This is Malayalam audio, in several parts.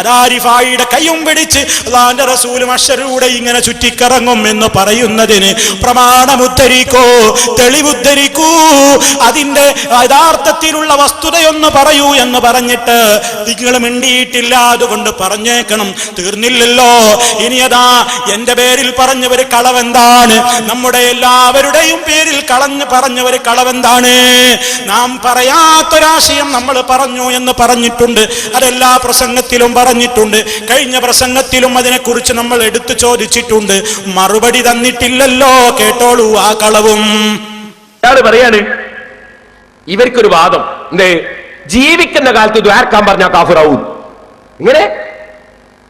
അതാ റിഫായിയുടെ കയ്യും പിടിച്ച് അല്ലാഹുവിന്റെ റസൂൽ മഹ്ശറിലൂടെ ഇങ്ങനെ ചുറ്റിക്കറങ്ങും എന്ന് പറയുന്നതിന് പ്രമാണമുദ്ധരിക്കൂ, തെളിവുദ്ധരിക്കൂ, അതിന്റെ യഥാർത്ഥത്തിലുള്ള വസ്തുതയൊന്ന് പറയൂ എന്ന് പറഞ്ഞിട്ട് നിങ്ങൾ മിണ്ടിയിട്ടില്ല. അതുകൊണ്ട് പറഞ്ഞേക്കണം, തീർന്നില്ലല്ലോ. ഇനി അതാ എന്റെ പേരിൽ പറഞ്ഞവര് കളവെന്താണ്, നമ്മുടെ എല്ലാവരുടെയും പേരിൽ പറഞ്ഞവര് കളവെന്താണ്? നാം പറയാത്തൊരാശയം നമ്മൾ പറഞ്ഞു എന്ന് പറഞ്ഞിട്ടുണ്ട്. അതെല്ലാ പ്രസംഗത്തിലും പറഞ്ഞിട്ടുണ്ട്. കഴിഞ്ഞ പ്രസംഗത്തിലും അതിനെക്കുറിച്ച് നമ്മൾ എടുത്തു ചോദിച്ചിട്ടുണ്ട്. മറുപടി തന്നിട്ടില്ലല്ലോ. കേട്ടോളൂ ആ കളവും. പറയാണ് ഇവർക്കൊരു വാദം, എന്തേ ജീവിക്കുന്ന കാലത്ത് ദ്വാരക്കാൻ പറഞ്ഞാൽ കാഫിറാവും. ഇങ്ങനെ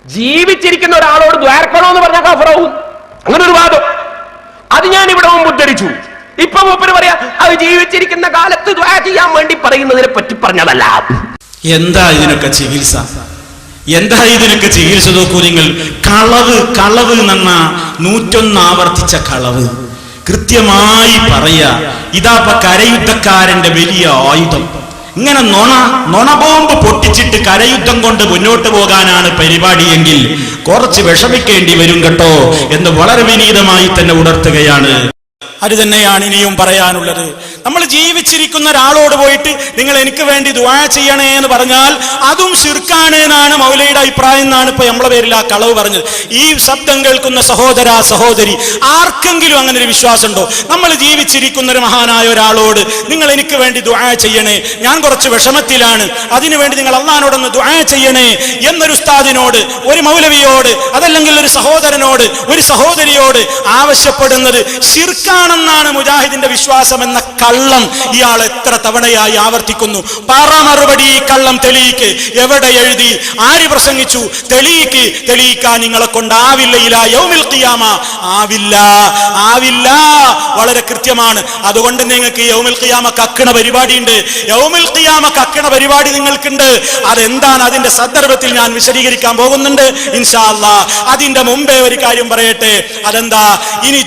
ജീവിച്ചിരിക്കുന്ന ഒരാളോട് ദ്വാരക്കണോ എന്ന് പറഞ്ഞാൽ കാഫിറാവും. അങ്ങനെ ഒരു വാദം. അത് ഞാൻ ഇവിടെ മുമ്പ് ഉദ്ധരിച്ചു. ഇപ്പൊ മൂപ്പര് പറയാ അത് ജീവിച്ചിരിക്കുന്ന കാലത്ത് ദുആ ചെയ്യാൻ വേണ്ടി പറയുന്നതിനെ പറ്റി പറഞ്ഞതല്ല. എന്താ ഇതിനൊക്കെ ചികിത്സ? എന്താ ഇതിനൊക്കെ ചികിത്സ? നോക്കൂ നിങ്ങൾ. കളവ് എന്ന 101 ആവർത്തിച്ച കളവ് കൃത്യമായി പറയാ. ഇതാപ്പ കരയുദ്ധക്കാരന്റെ വലിയ ആയുധം. ഇങ്ങനെ നൊണ ബോംബ് പൊട്ടിച്ചിട്ട് കരയുദ്ധം കൊണ്ട് മുന്നോട്ട് പോകാനാണ് പരിപാടിയെങ്കിൽ കുറച്ച് വിഷമിക്കേണ്ടി വരും കേട്ടോ എന്ന് വളരെ വിനീതമായി തന്നെ ഉണർത്തുകയാണ്. അത് തന്നെയാണ് ഇനിയും പറയാനുള്ളത്. നമ്മൾ ജീവിച്ചിരിക്കുന്ന ഒരാളോട് പോയിട്ട് നിങ്ങൾ എനിക്ക് വേണ്ടി ദുആ ചെയ്യണേ എന്ന് പറഞ്ഞാൽ അതും ശിർക്കാണ് എന്നാണ് മൗലയുടെ അഭിപ്രായം എന്നാണ് ഇപ്പൊ നമ്മളെ പേരിൽ ആ കളവ് പറഞ്ഞത്. ഈ ശബ്ദം കേൾക്കുന്ന സഹോദര സഹോദരി, ആർക്കെങ്കിലും അങ്ങനെ ഒരു വിശ്വാസം ഉണ്ടോ? നമ്മൾ ജീവിച്ചിരിക്കുന്ന ഒരു മഹാനായ ഒരാളോട് നിങ്ങൾ എനിക്ക് വേണ്ടി ദുആ ചെയ്യണേ, ഞാൻ കുറച്ച് വിഷമത്തിലാണ്, അതിനുവേണ്ടി നിങ്ങൾ അള്ളാഹിനോടൊന്ന് ദുആ ചെയ്യണേ എന്നൊരു ഉസ്താദിനോട്, ഒരു മൗലവിയോട്, അതല്ലെങ്കിൽ ഒരു സഹോദരനോട്, ഒരു സഹോദരിയോട് ആവശ്യപ്പെടുന്നത് ശിർക്കാണെന്നാണ് മുജാഹിദിന്റെ വിശ്വാസം എന്ന കള്ളം ഇയാൾ എത്ര തവണയായി ആവർത്തിക്കുന്നു. പറ മറുപടി. ഈ കള്ളം തെളിയിക്ക്. എവിടെ എഴുതി? ആര് പ്രസംഗിച്ചു? തെളിയിക്കാൻ നിങ്ങളെ കൊണ്ടാവില്ല. ഇലാ യൗമിൽ ഖിയാമ ആവില്ല. വളരെ കൃത്യമാണ്. അതുകൊണ്ട് നിങ്ങൾക്ക് യൗമിൽ ഖിയാമ കക്കണ പരിപാടി ഉണ്ട്. യൗമിൽ ഖിയാമ കക്കണ പരിപാടി നിങ്ങൾക്കുണ്ട്. അതെന്താണ്? അതിന്റെ സന്ദർഭത്തിൽ ഞാൻ വിശദീകരിക്കാൻ പോകുന്നുണ്ട് ഇൻഷാ അല്ലാഹ്. അതിന്റെ മുമ്പേ ഒരു കാര്യം പറയട്ടെ. അതെന്താ? ഇനി